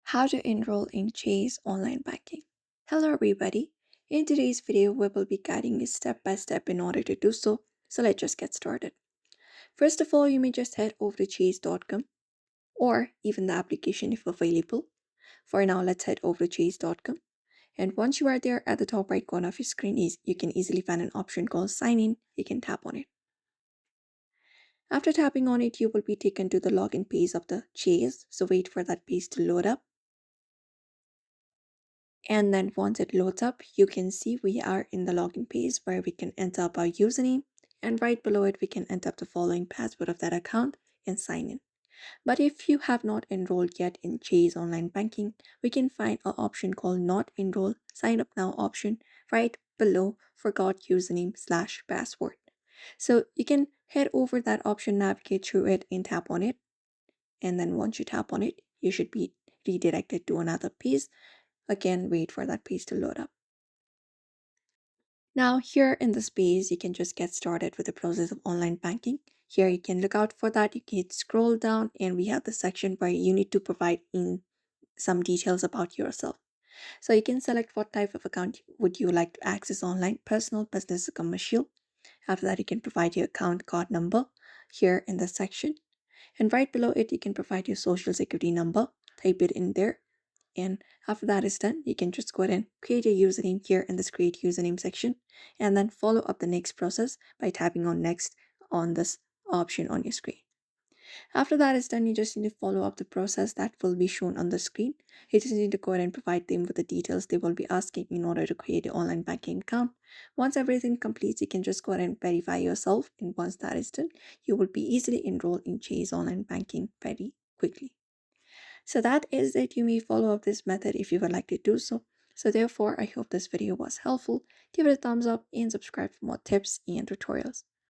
How to enroll in Chase online banking. Hello everybody. In today's video, we will be guiding you step by step in order to do so. So let's just get started. First of all, you may just head over to chase.com or even the application if available. For now, let's head over to chase.com. And once you are there, at the top right corner of your screen, you can easily find an option called sign in. You can tap on it. After tapping on it, you will be taken to the login page of the Chase. So wait for that page to load up. And then once it loads up, you can see we are in the login page where we can enter up our username, and right below it we can enter up the following password of that account and sign in. But if you have not enrolled yet in Chase online banking, we can find an option called not enroll sign up now option right below forgot username / password. So you can head over that option, navigate through it and tap on it. And then once you tap on it, you should be redirected to another page. Again, wait for that page to load up. Now here in this page, you can just get started with the process of online banking. Here you can look out for that. You can scroll down and we have the section where you need to provide in some details about yourself. So you can select what type of account would you like to access online, personal, business, or commercial. After that, you can provide your account card number here in the section. And right below it, you can provide your social security number, type it in there. And after that is done, you can just go ahead and create a username here in this create username section, and then follow up the next process by tapping on next on this option on your screen. After that is done, you just need to follow up the process that will be shown on the screen. You just need to go ahead and provide them with the details they will be asking in order to create an online banking account. Once everything completes, you can just go ahead and verify yourself, and once that is done, you will be easily enrolled in Chase online banking very quickly. So that is it. You may follow up this method if you would like to do so. So therefore, I hope this video was helpful. Give it a thumbs up and subscribe for more tips and tutorials.